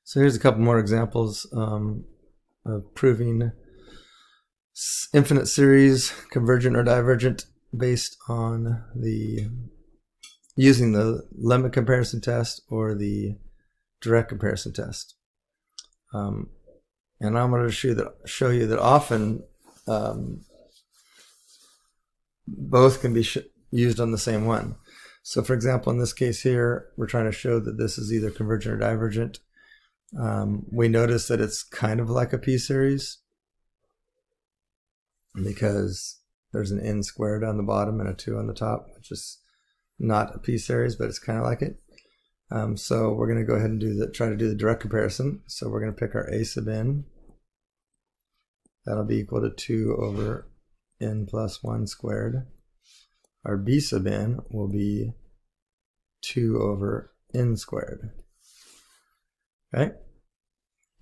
So here's a couple more examples of proving infinite series convergent or divergent based on using the limit comparison test or the direct comparison test. And I'm going to show you that often both can be used on the same one. So for example, in this case here, we're trying to show that this is either convergent or divergent. We notice that it's kind of like a p-series because there's an n squared on the bottom and a 2 on the top, which is not a p-series, but it's kind of like it. So we're going to go ahead and try to do the direct comparison. So we're going to pick our a sub n. That'll be equal to 2 over n plus 1 squared. Our b sub n will be 2 over n squared. Okay.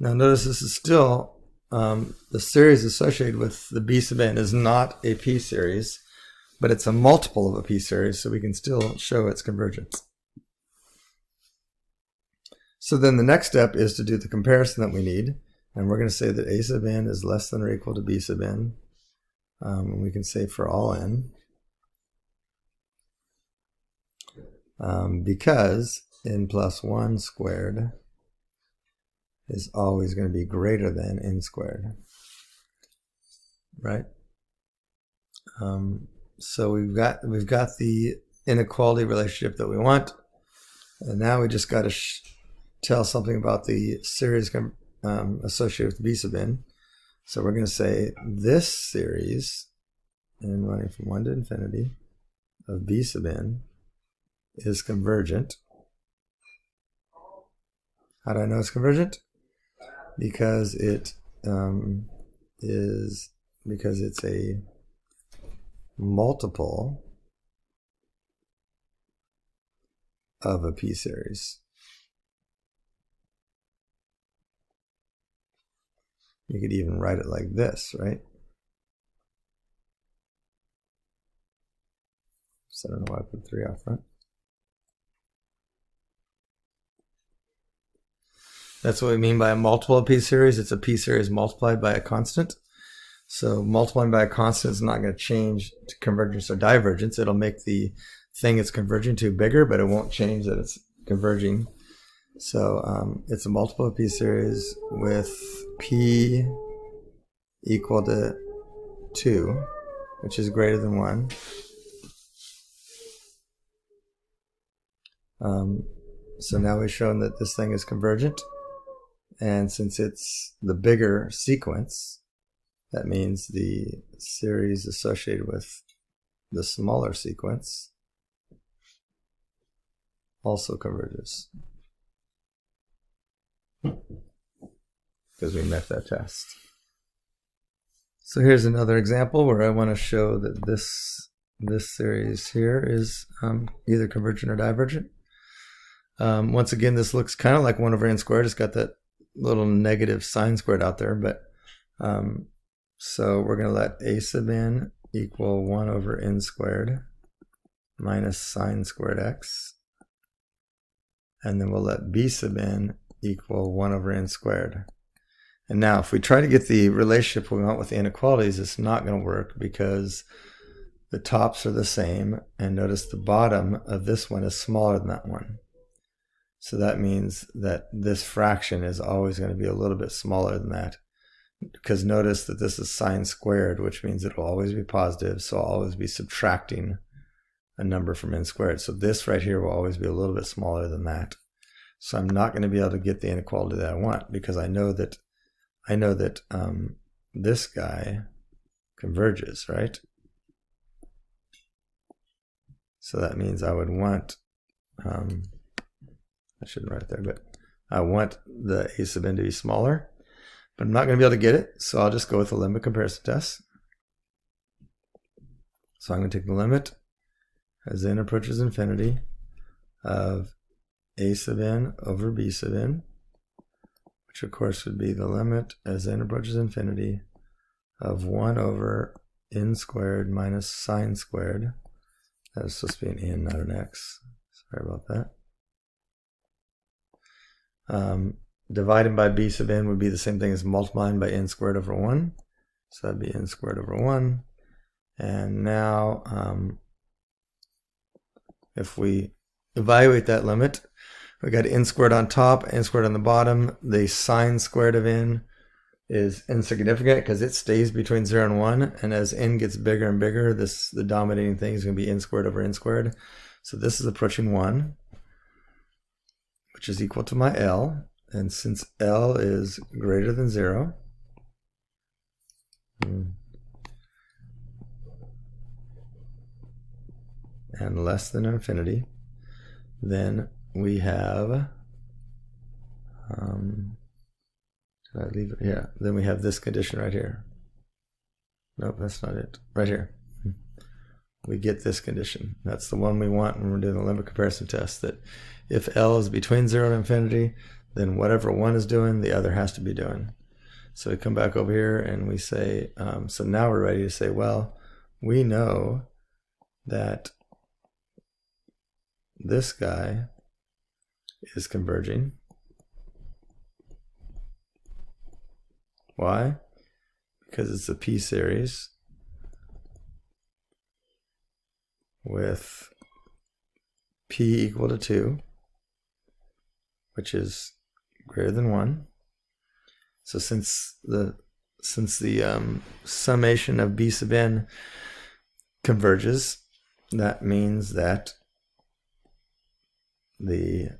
Now notice this is still the series associated with the b sub n is not a p-series, but it's a multiple of a p-series, so we can still show its convergence. So then the next step is to do the comparison that we need, and we're going to say that a sub n is less than or equal to b sub n. And we can say for all n, because n plus 1 squared is always going to be greater than n squared, right? So we've got the inequality relationship that we want, and now we just got to tell something about the series associated with b sub n. So we're going to say this series, n running from 1 to infinity, of b sub n is convergent. How do I know it's convergent? Because it's a multiple of a p-series. You could even write it like this, right? So I don't know why I put 3 out front. That's what we mean by a multiple of p-series. It's a p-series multiplied by a constant. So multiplying by a constant is not going to change to convergence or divergence. It'll make the thing it's converging to bigger, but it won't change that it's converging. So it's a multiple of p-series with p equal to 2, which is greater than 1. So now we've shown that this thing is convergent. And since it's the bigger sequence, that means the series associated with the smaller sequence also converges, because we met that test. So here's another example where I want to show that this series here is either convergent or divergent. Once again, this looks kind of like 1 over n squared. It's got that little negative sign squared out there, but so we're going to let a sub n equal 1 over n squared minus sine squared x, and then we'll let b sub n equal 1 over n squared. And now if we try to get the relationship we want with the inequalities, it's not going to work because the tops are the same, and notice the bottom of this one is smaller than that one. So that means that this fraction is always going to be a little bit smaller than that, because notice that this is sine squared, which means it will always be positive, so I'll always be subtracting a number from n squared. So this right here will always be a little bit smaller than that. So I'm not going to be able to get the inequality that I want, because I know that this guy converges, right? So that means I would want, I shouldn't write there, but I want the a sub n to be smaller, but I'm not going to be able to get it, so I'll just go with the limit comparison test. So I'm going to take the limit as n approaches infinity of a sub n over b sub n, which of course would be the limit as n approaches infinity of 1 over n squared minus sine squared. That's supposed to be an n, not an x. Sorry about that. dividing by b sub n would be the same thing as multiplying by n squared over 1. So that'd be n squared over 1. And now if we evaluate that limit, we got n squared on top, n squared on the bottom. The sine squared of n is insignificant because it stays between 0 and 1. And as n gets bigger and bigger, the dominating thing is going to be n squared over n squared. So this is approaching 1, which is equal to my L. And since L is greater than 0, and less than infinity, then we have, did I leave it? Yeah, then we have this condition right here. Nope, that's not it. Right here. We get this condition. That's the one we want when we're doing the limit comparison test, that if L is between 0 and infinity, then whatever one is doing, the other has to be doing. So we come back over here and we say, so now we're ready to say, well, we know that this guy is converging. Why? Because it's a p-series with p equal to 2, which is greater than 1. So since the summation of b sub n converges, that means that the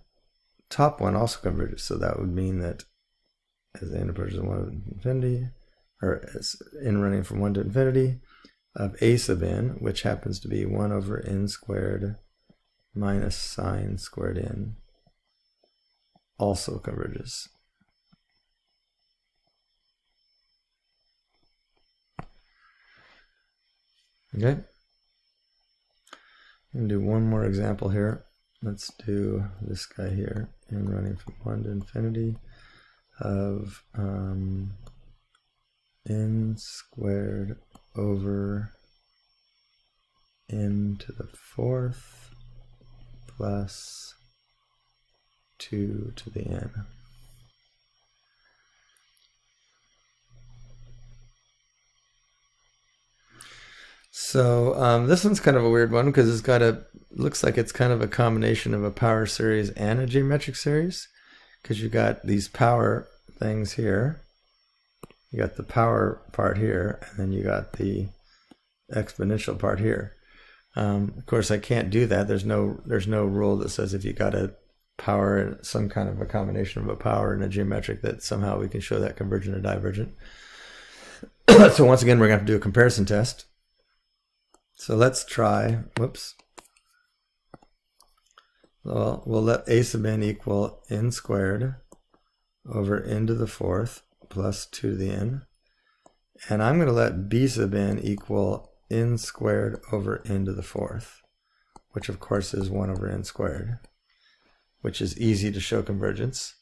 top one also converges. So that would mean that as n approaches 1 to infinity, or as n running from 1 to infinity, of a sub n, which happens to be 1 over n squared minus sine squared n, also converges. Okay. I'm going to do one more example here. Let's do this guy here, n running from 1 to infinity of n squared over n to the 4th plus 2 to the n. So this one's kind of a weird one because it's got looks like it's kind of a combination of a power series and a geometric series, because you got these power things here. You got the power part here, and then you got the exponential part here. Of course, I can't do that. There's no rule that says if you got a power and some kind of a combination of a power and a geometric that somehow we can show that convergent or divergent. So once again, we're going to have to do a comparison test. So let's try, whoops. Well, we'll let a sub n equal n squared over n to the 4th plus 2 to the n. And I'm going to let b sub n equal n squared over n to the 4th, which of course is 1 over n squared, which is easy to show convergence.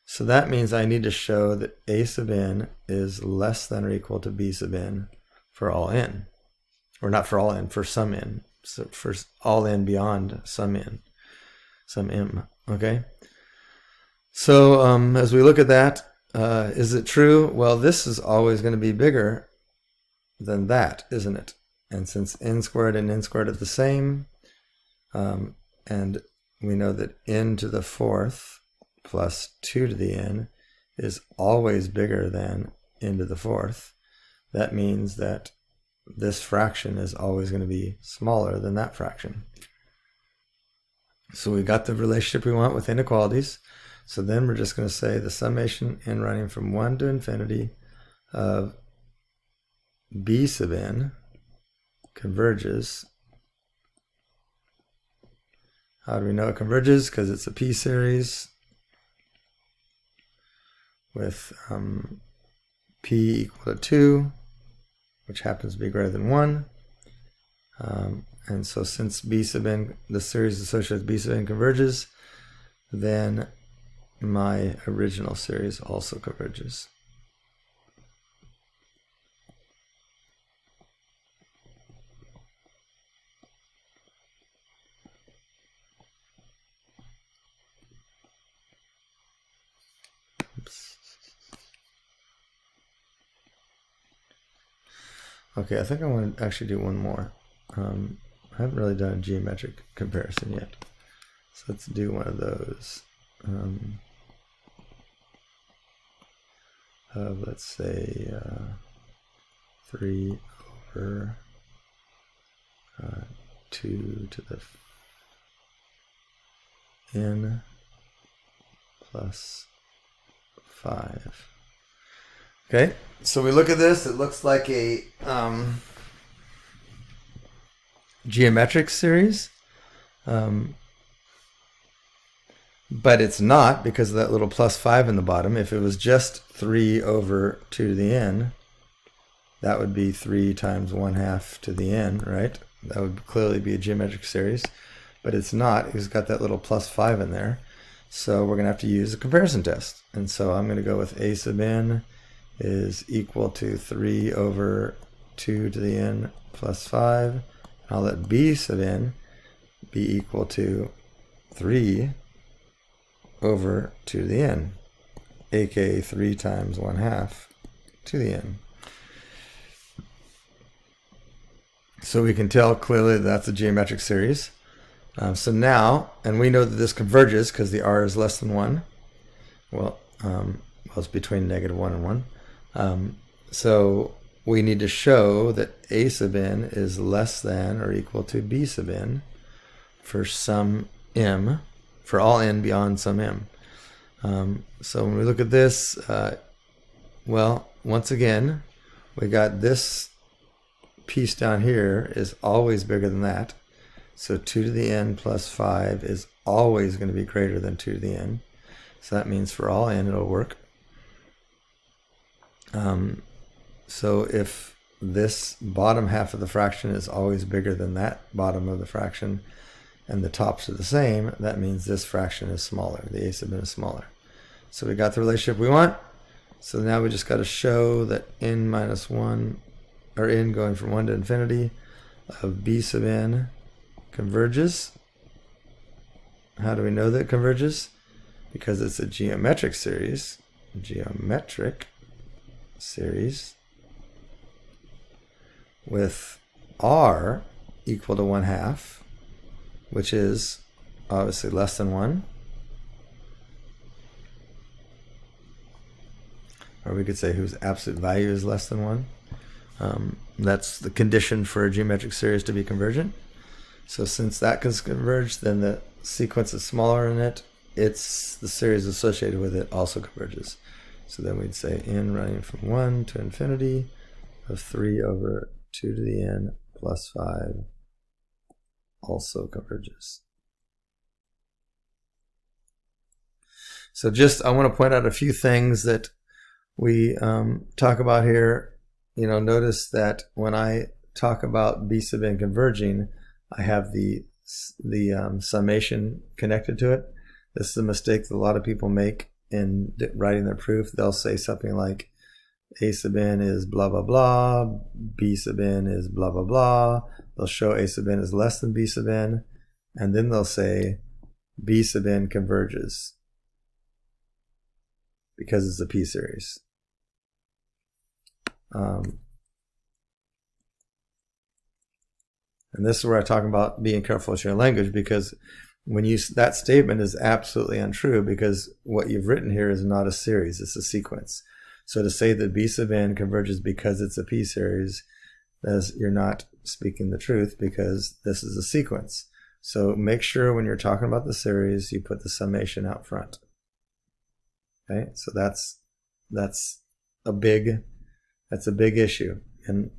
So that means I need to show that a sub n is less than or equal to b sub n for all n. Or not for all n, for some n. So for all n beyond some n, some m, okay? So as we look at that, is it true? Well, this is always going to be bigger than that, isn't it? And since n squared and n squared are the same, and we know that n to the 4th plus 2 to the n is always bigger than n to the 4th, that means that this fraction is always going to be smaller than that fraction. So we got the relationship we want with inequalities. So then we're just going to say the summation n running from 1 to infinity of b sub n converges. How do we know it converges? Because it's a p-series with p equal to 2, which happens to be greater than 1. And so since b sub n, the series associated with b sub n converges, then my original series also converges. Oops. Okay, I think I want to actually do one more. I haven't really done a geometric comparison yet. So let's do one of those. Let's say 3 over 2 to the n plus 5. Okay, so we look at this, it looks like a geometric series, but it's not because of that little plus 5 in the bottom. If it was just 3 over 2 to the n, that would be 3 times 1/2 to the n, right? That would clearly be a geometric series, but it's not. It's got that little plus 5 in there. So we're going to have to use a comparison test. And so I'm going to go with a sub n is equal to 3 over 2 to the n plus 5. I'll let b sub n be equal to 3 over 2 to the n, aka 3 times 1/2 to the n. So we can tell clearly that's a geometric series. So now, and we know that this converges because the r is less than 1. Well, it's between -1 and 1. So we need to show that a sub n is less than or equal to b sub n for some m, for all n beyond some m. So when we look at this, well, once again, we got this piece down here is always bigger than that. So 2 to the n plus 5 is always going to be greater than 2 to the n. So that means for all n it'll work. So if this bottom half of the fraction is always bigger than that bottom of the fraction and the tops are the same, that means this fraction is smaller. The a sub n is smaller. So we got the relationship we want. So now we just got to show that n minus 1, or n going from 1 to infinity, of b sub n converges. How do we know that it converges? Because it's a geometric series. With r equal to 1/2, which is obviously less than 1. Or we could say whose absolute value is less than 1. That's the condition for a geometric series to be convergent. So since that can converge, then the sequence is smaller in it. It's the series associated with it also converges. So then we'd say n running from 1 to infinity of 3 over 2 to the n plus 5 also converges. So just, I want to point out a few things that we talk about here. You know, notice that when I talk about b sub n converging, I have the summation connected to it. This is a mistake that a lot of people make in writing their proof. They'll say something like a sub n is blah blah blah, b sub n is blah blah blah. They'll show a sub n is less than b sub n, and then they'll say b sub n converges because it's a p-series. And this is where I talk about being careful with your language, because when you, that statement is absolutely untrue, because what you've written here is not a series, it's a sequence. So to say that b sub n converges because it's a p-series, you're not speaking the truth, because this is a sequence. So make sure when you're talking about the series, you put the summation out front. Okay, so that's a big issue, and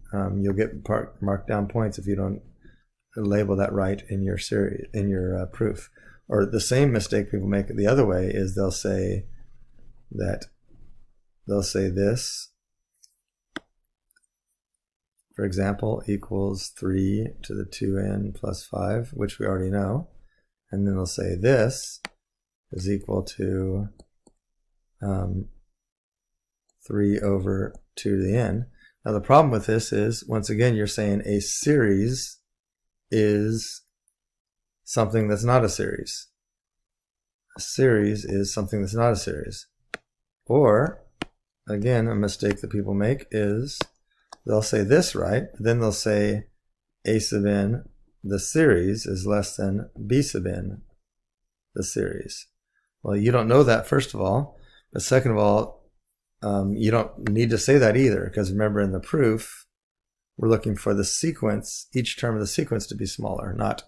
you'll get marked down points if you don't label that right in your series, in your proof. Or the same mistake people make the other way is they'll say this, for example, equals 3 to the 2n plus 5, which we already know, and then they'll say this is equal to 3 over 2 to the n. Now the problem with this is, once again, you're saying a series is something that's not a series. A series is something that's not a series. Or, again, a mistake that people make is they'll say this, right? Then they'll say A sub n, the series, is less than B sub n, the series. Well, you don't know that, first of all. But second of all, you don't need to say that either, because remember, in the proof, we're looking for the sequence, each term of the sequence to be smaller, not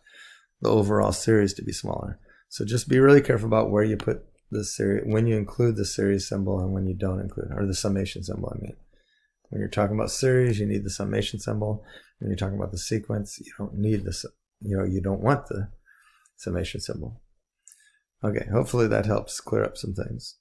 the overall series to be smaller. So just be really careful about where you put the series, when you include the series symbol and when you don't include, or the summation symbol, I mean. When you're talking about series, you need the summation symbol. When you're talking about the sequence, you don't need this, you don't want the summation symbol. Okay, hopefully that helps clear up some things.